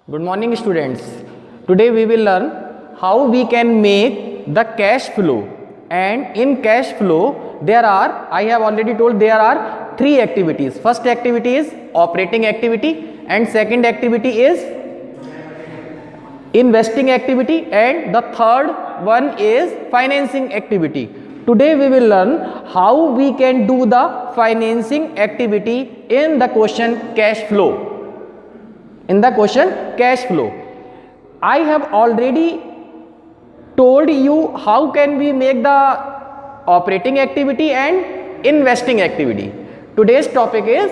Good morning, students. Today we will learn how we can make the cash flow. And in cash flow, I have already told there are three activities. First activity is operating activity, and second activity is investing activity, and the third one is financing activity. Today we will learn how we can do the financing activity in the question cash flow. In the question cash flow, I have already told you how can we make the operating activity and investing activity. Today's topic is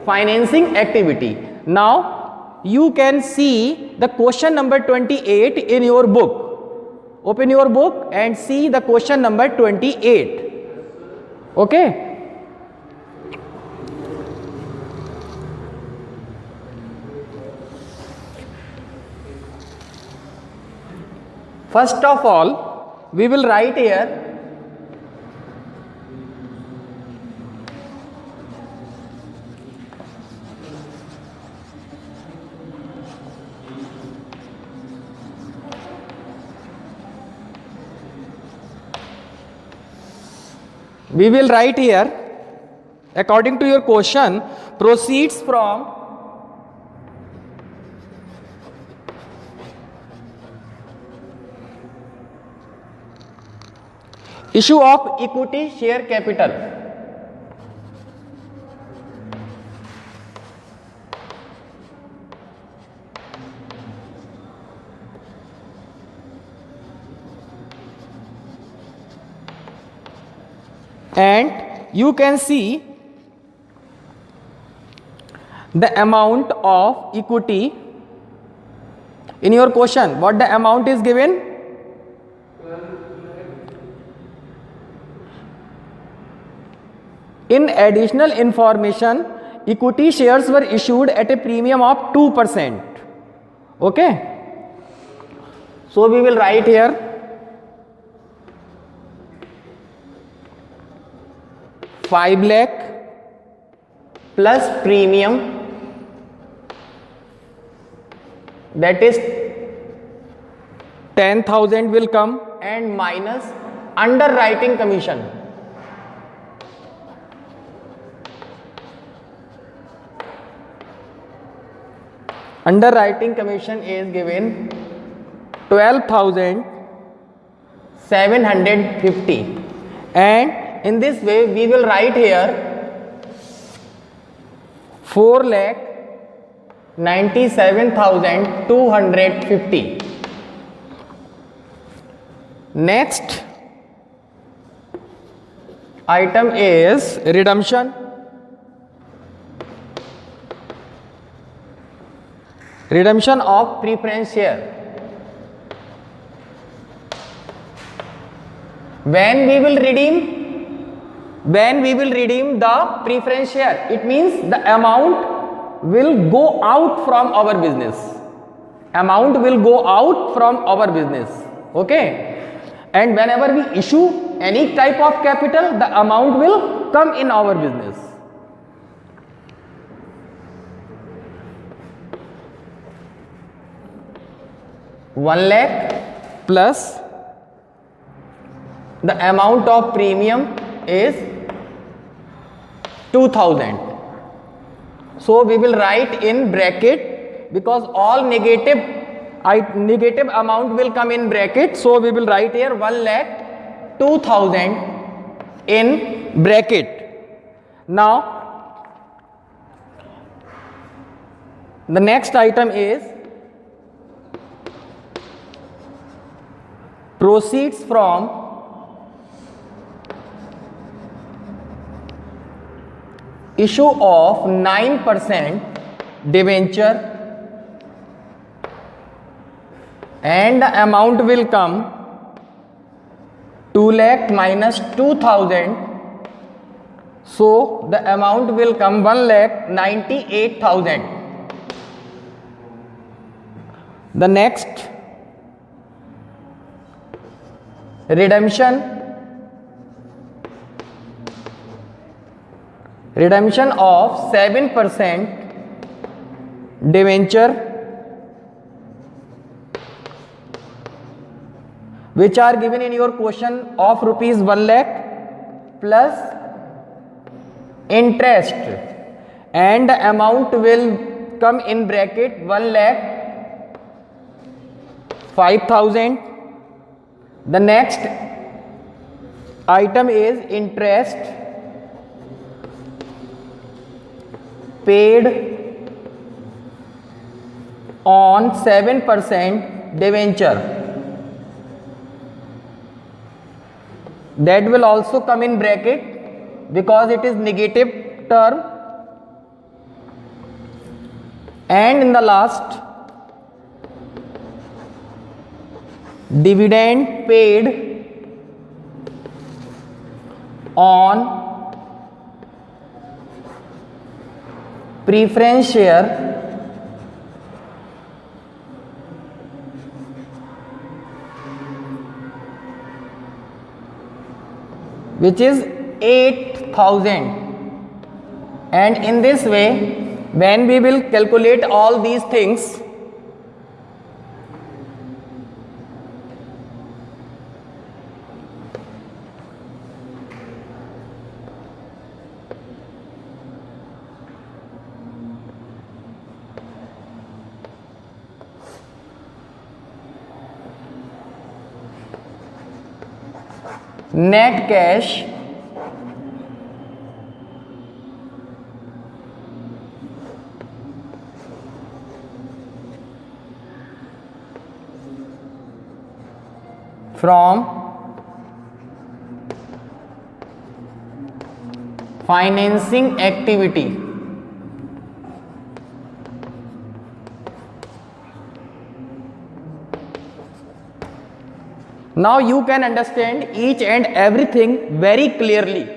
financing activity. Now you can see the question number 28 in your book. Open your book and see the question number 28. Okay. First of all, we will write here according to your question, proceeds from issue of equity share capital and you can see the amount of equity in your question. What the amount is given? In additional information, equity shares were issued at a premium of 2%. Okay. So we will write here ₹5 lakh plus premium, that is 10,000 will come, and minus underwriting commission. Underwriting commission is given 12,750, and in this way we will write here 4,97,250. Next item is redemption. Redemption of preference share. When we will redeem the preference share, it means the amount will go out from our business. Amount will go out from our business. Okay. And whenever we issue any type of capital, the amount will come in our business. ₹1 lakh plus the amount of premium is 2,000. So we will write in bracket, because all negative amount will come in bracket. So we will write here 1,02,000 in bracket. Now the next item is proceeds from issue of 9% debenture, and the amount will come 2 lakh minus 2,000. So the amount will come 1,98,000. The next redemption of 7% debenture, which are given in your question of rupees 1 lakh plus interest, and the amount will come in bracket 1 lakh 5,000. The next item is interest paid on 7% debenture, that will also come in bracket because it is negative term. And in the last, dividend paid on preference share which is 8,000. And in this way, when we will calculate all these things, net cash from financing activity. Now you can understand each and everything very clearly.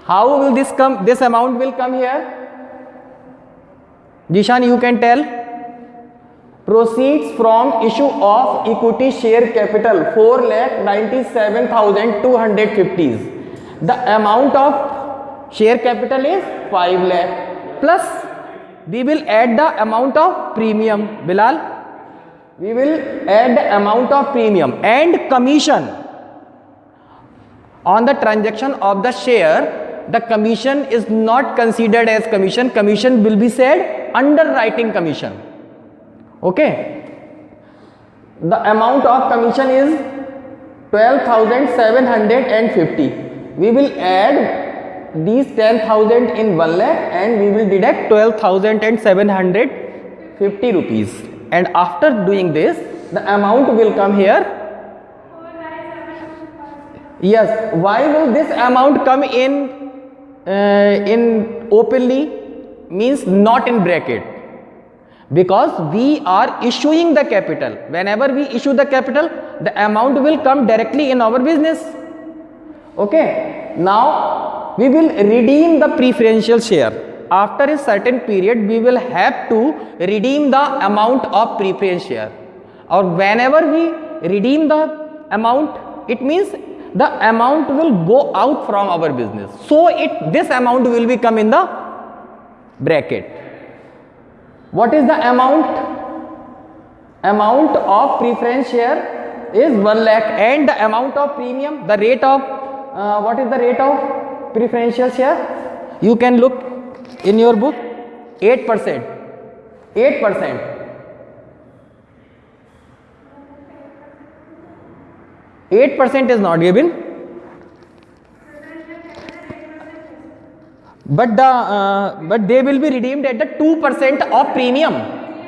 How will this come? This amount will come here. Jishan, you can tell. Proceeds from issue of equity share capital 4,97,250. The amount of share capital is 5 lakh, plus we will add the amount of premium. Bilal, we will add the amount of premium and commission on the transaction of the share. The commission is not considered as commission. Commission will be said underwriting commission. Okay, the amount of commission is 12,750. We will add these 10,000 in 1 lakh and we will deduct 12,750 rupees. And after doing this, the amount will come here. Yes, why will this amount come in openly? Means not in bracket. Because we are issuing the capital. Whenever we issue the capital, the amount will come directly in our business. Okay. Now we will redeem the preferential share. After a certain period, we will have to redeem the amount of preference share. Or whenever we redeem the amount, it means the amount will go out from our business. So this amount will be come in the bracket. What is the amount? Amount of preference share is 1 lakh, and the amount of premium, the rate of what is the rate of preferential share? You can look in your book. 8%. 8%. 8% is not given. But they will be redeemed at the 2% of premium.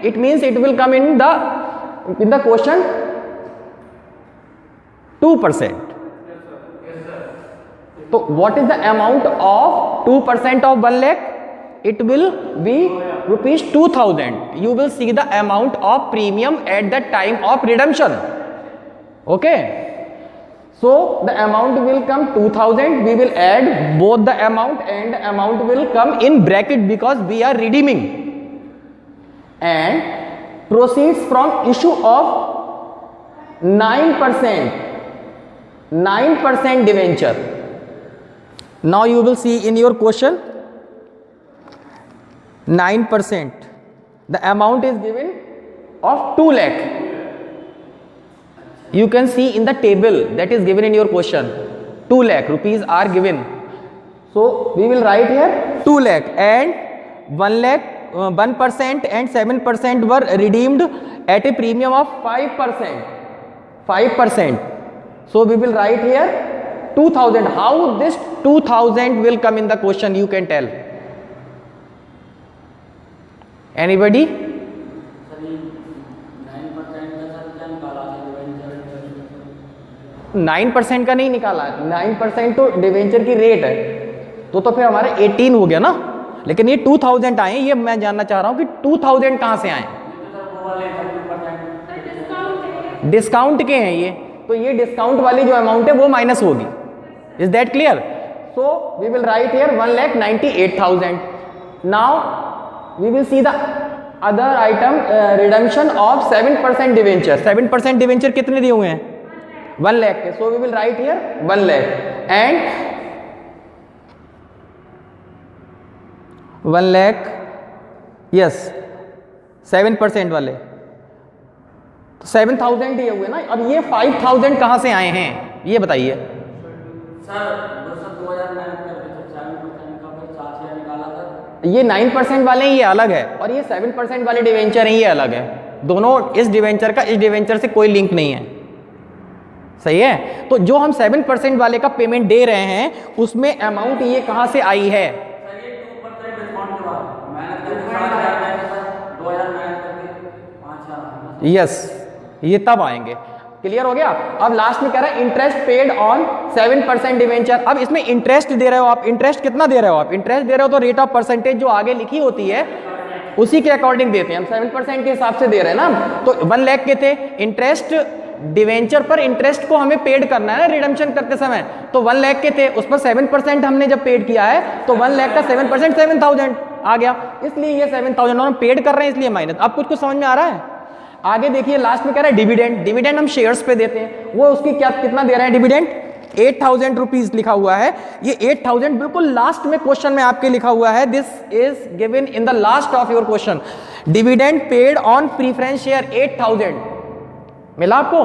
It means it will come in the question 2%. So what is the amount of 2% of 1 lakh? It will be rupees 2,000. You will see the amount of premium at the time of redemption. Okay. So the amount will come 2,000. We will add both the amount, and the amount will come in bracket because we are redeeming. And proceeds from issue of 9% debenture. Now you will see in your question 9%. The amount is given of 2 lakh. You can see in the table that is given in your question, 2 lakh rupees are given. So we will write here 2 lakh and 1 lakh 1% and 7% were redeemed at a premium of 5%. 5%. So we will write here 2000. How this 2000 will come in the question, you can tell. Anybody? 9% का नहीं निकाला, 9% तो debenture की rate है, तो फिर हमारे 18 हो गया ना, लेकिन ये 2000 आए, ये मैं जानना चाह रहा हूं कि 2000 कहां से आए? डिस्काउंट के हैं ये, तो ये डिस्काउंट वाली जो अमाउंट है वो माइनस होगी. Is that clear? So we will write here 1,98,000. Now we will see the other item, redemption of 7% debenture. 7% debenture कितने दिए हुए हैं? 1 लाख के. So we will write here 1 lakh and 1 lakh, yes 7% वाले, तो 7,000 दिए हुए ना. अब ये 5,000 कहां से आए हैं ये बताइए. ये 9% वाले हैं, ये अलग है, और ये 7% वाले डिवेंचर हैं, ये अलग है. दोनों, इस डिवेंचर का इस डिवेंचर से कोई लिंक नहीं है. सही है? तो जो हम 7% वाले का पेमेंट दे रहे हैं उसमें अमाउंट ये कहां से आई है? यस, ये तब आएंगे. क्लियर हो गया? अब लास्ट में कह रहा है इंटरेस्ट पेड ऑन 7% डिवेंचर. अब इसमें इंटरेस्ट दे रहे हो आप, इंटरेस्ट कितना दे रहे हो आप? इंटरेस्ट दे रहे हो तो रेट ऑफ परसेंटेज जो आगे लिखी होती है उसी के अकॉर्डिंग देते हैं. हम 7% के हिसाब से दे रहे हैं ना. तो 1 लाख के थे, इंटरेस्ट डिवेंचर पर इंटरेस्ट को हमें पेड करना है ना रिडम्पशन करते समय, तो 1 लाख के थे, उस पर 7% हमने जब पेड किया है तो 1 लाख का 7% 7,000 आ गया, इसलिए ये 7,000 और हम पेड कर रहे हैं इसलिए माइनस. अब कुछ समझ में आ रहा है? आगे देखिए लास्ट में कह रहा है डिविडेंड. डिविडेंड हम शेयर्स पे देते हैं, वो उसकी क्या कितना दे रहे हैं डिविडेंड? 8,000 रुपीज लिखा हुआ है. ये 8,000 बिल्कुल लास्ट में क्वेश्चन में आपके लिखा हुआ है. This is given in the last of your question. Dividend paid on preference share 8,000 मिला आपको,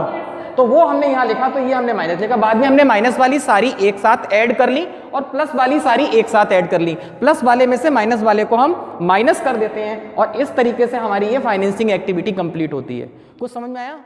तो वो हमने यहां लिखा, तो ये हमने माइनस लिखा. बाद में हमने माइनस वाली सारी एक साथ ऐड कर ली और प्लस वाली सारी एक साथ ऐड कर ली. प्लस वाले में से माइनस वाले को हम माइनस कर देते हैं और इस तरीके से हमारी ये फाइनेंसिंग एक्टिविटी कंप्लीट होती है. कुछ समझ में आया?